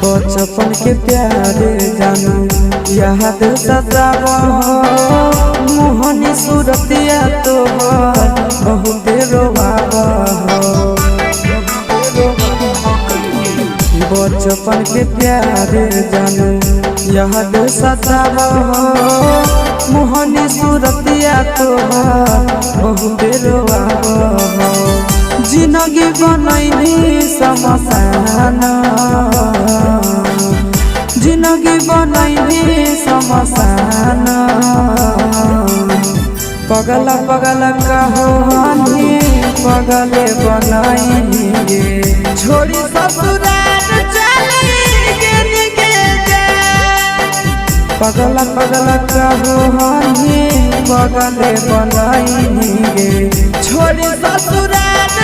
बचपन के प्यारे जानू याद सतावा मोहनी सूरतिया तोहर बहुत रोवावा बचपन के प्यारे जानू याद सतावा मोहनी सूरतिया तोहर बहुत रोवावा जिंदगी बनैनी समसान जिंदगी बनैनी समसान पगला पगला कहानी पगले बनैनी गे छोड़ी ससुराल चली गे पगला पगला कहानी पगले बनैनी गे छोड़ी ससुराल